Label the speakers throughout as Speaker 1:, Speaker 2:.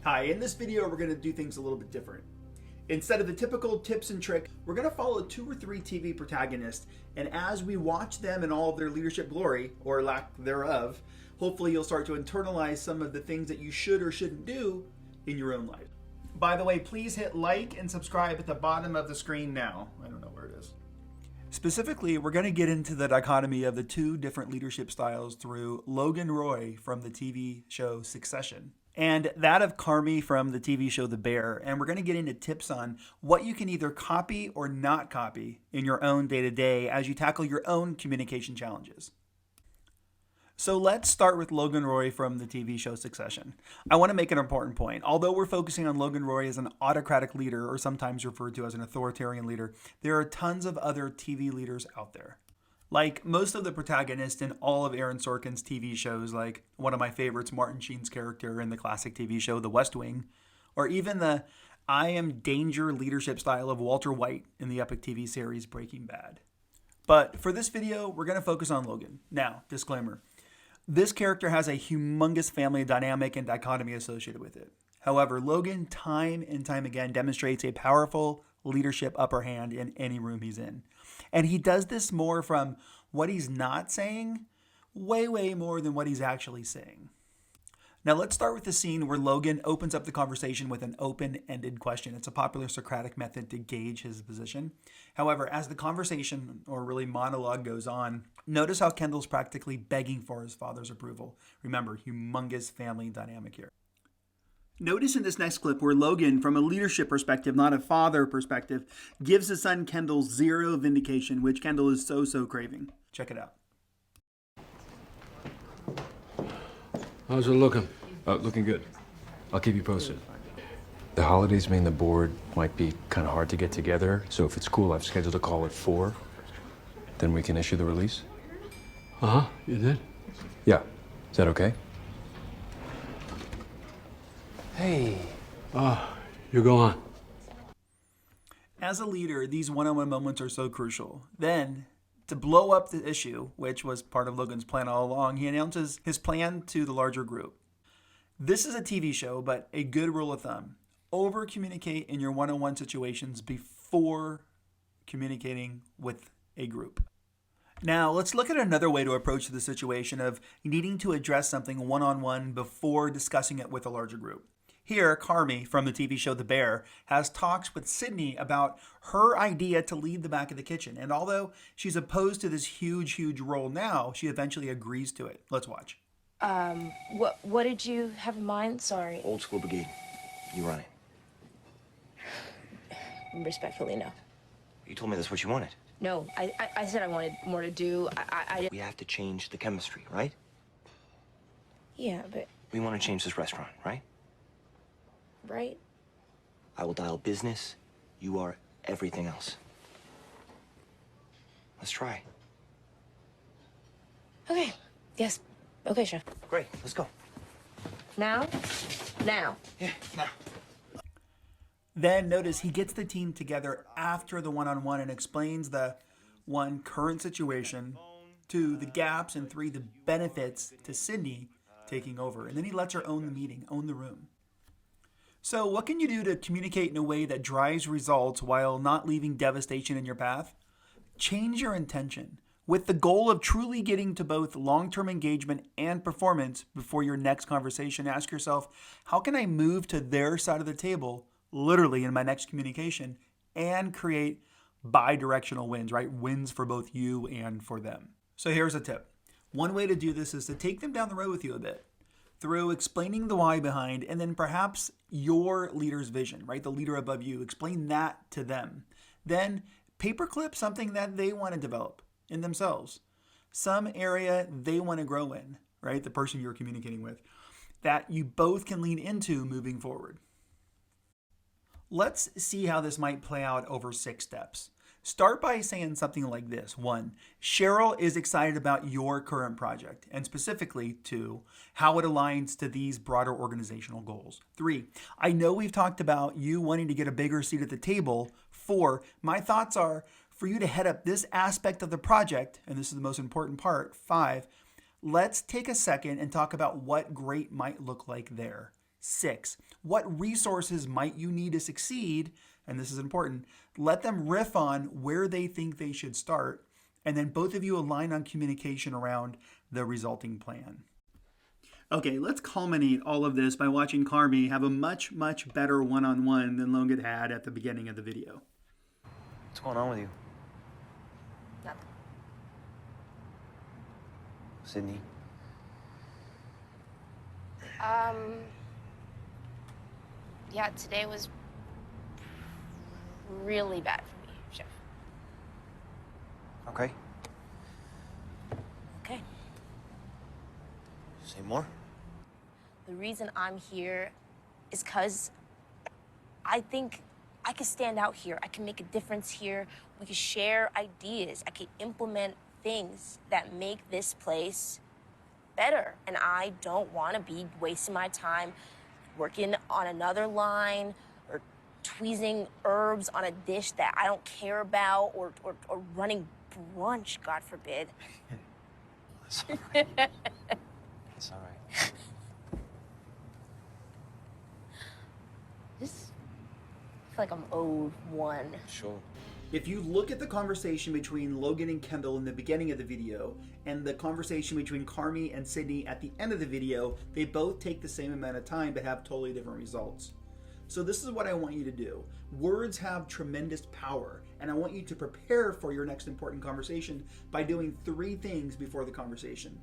Speaker 1: Hi, in this video we're going to do things a little bit different. Instead of the typical tips and tricks, we're going to follow 2 or 3 TV protagonists, and as we watch them in all of their leadership glory, or lack thereof, hopefully you'll start to internalize some of the things that you should or shouldn't do in your own life. By the way, please hit like and subscribe at the bottom of the screen now. I don't know where it is. Specifically, we're going to get into the dichotomy of the 2 different leadership styles through Logan Roy from the TV show Succession, and that of Carmy from the TV show The Bear. And we're going to get into tips on what you can either copy or not copy in your own day-to-day as you tackle your own communication challenges. So let's start with Logan Roy from the TV show Succession. I want to make an important point. Although we're focusing on Logan Roy as an autocratic leader, or sometimes referred to as an authoritarian leader, there are tons of other TV leaders out there. Like most of the protagonists in all of Aaron Sorkin's TV shows, like one of my favorites, Martin Sheen's character in the classic TV show The West Wing, or even the I am danger leadership style of Walter White in the epic TV series Breaking Bad. But for this video, we're going to focus on Logan. Now, disclaimer, this character has a humongous family dynamic and dichotomy associated with it. However, Logan time and time again demonstrates a powerful leadership upper hand in any room he's in. And he does this more from what he's not saying, way more than what he's actually saying. Now let's start with the scene where Logan opens up the conversation with an open-ended question. It's a popular Socratic method to gauge his position. However, as the conversation, or really monologue, goes on, notice how Kendall's practically begging for his father's approval. Remember, humongous family dynamic here. Notice in this next clip where Logan, from a leadership perspective, not a father perspective, gives his son Kendall zero vindication, which Kendall is so craving. Check it out.
Speaker 2: How's it looking?
Speaker 3: Looking good. I'll keep you posted. The holidays mean the board might be kind of hard to get together, so if it's cool, I've scheduled a call at 4. Then we can issue the release.
Speaker 2: Uh-huh, you did?
Speaker 3: Yeah. Is that okay?
Speaker 2: Hey. You go on.
Speaker 1: As a leader, these one-on-one moments are so crucial. Then, to blow up the issue, which was part of Logan's plan all along, he announces his plan to the larger group. This is a TV show, but a good rule of thumb: over-communicate in your one-on-one situations before communicating with a group. Now, let's look at another way to approach the situation of needing to address something one-on-one before discussing it with a larger group. Here, Carmy from the TV show The Bear has talks with Sydney about her idea to lead the back of the kitchen. And although she's opposed to this huge role now, she eventually agrees to it. Let's watch.
Speaker 4: What did you have in mind? Sorry.
Speaker 5: Old school brigade. You run it.
Speaker 4: Respectfully, no.
Speaker 5: You told me that's what you wanted.
Speaker 4: No, I said I wanted more to do.
Speaker 5: We have to change the chemistry, right?
Speaker 4: Yeah, but...
Speaker 5: We want to change this restaurant, right?
Speaker 4: Right?
Speaker 5: I will dial business. You are everything else. Let's try.
Speaker 4: Okay. Yes. Okay, chef.
Speaker 5: Great. Let's go.
Speaker 4: Now? Now.
Speaker 5: Yeah, now.
Speaker 1: Then notice he gets the team together after the one-on-one and explains the 1, current situation, 2, the gaps, and 3, the benefits to Sydney taking over. And then he lets her own the meeting, own the room. So what can you do to communicate in a way that drives results while not leaving devastation in your path? Change your intention with the goal of truly getting to both long-term engagement and performance before your next conversation. Ask yourself, how can I move to their side of the table, literally in my next communication, and create bi-directional wins, right? Wins for both you and for them. So here's a tip. One way to do this is to take them down the road with you a bit through explaining the why behind, and then perhaps your leader's vision, right? The leader above you, explain that to them. Then paperclip something that they want to develop in themselves, some area they want to grow in, right? The person you're communicating with, that you both can lean into moving forward. Let's see how this might play out over 6 steps. Start by saying something like this. 1, Cheryl is excited about your current project, and specifically 2, how it aligns to these broader organizational goals. 3, I know we've talked about you wanting to get a bigger seat at the table. 4, my thoughts are for you to head up this aspect of the project, and this is the most important part. 5, let's take a second and talk about what great might look like there. 6. What resources might you need to succeed? And this is important. Let them riff on where they think they should start. And then both of you align on communication around the resulting plan. Okay, let's culminate all of this by watching Carmy have a much, much better one-on-one than Logan had at the beginning of the video.
Speaker 5: What's going on with you?
Speaker 4: Nothing.
Speaker 5: Sydney?
Speaker 4: Yeah, today was really bad for me, Chef.
Speaker 5: Okay.
Speaker 4: Okay.
Speaker 5: Say more?
Speaker 4: The reason I'm here is because I think I can stand out here. I can make a difference here. We can share ideas. I can implement things that make this place better. And I don't want to be wasting my time working on another line or tweezing herbs on a dish that I don't care about or running brunch, God forbid.
Speaker 5: It's all right. It's all right.
Speaker 4: Just feel like I'm owed one.
Speaker 5: Sure.
Speaker 1: If you look at the conversation between Logan and Kendall in the beginning of the video and the conversation between Carmy and Sydney at the end of the video, they both take the same amount of time but have totally different results. So this is what I want you to do. Words have tremendous power, and I want you to prepare for your next important conversation by doing 3 things before the conversation.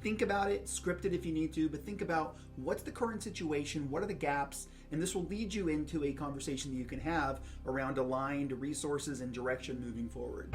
Speaker 1: Think about it, script it if you need to, but think about what's the current situation, what are the gaps, and this will lead you into a conversation that you can have around aligned resources and direction moving forward.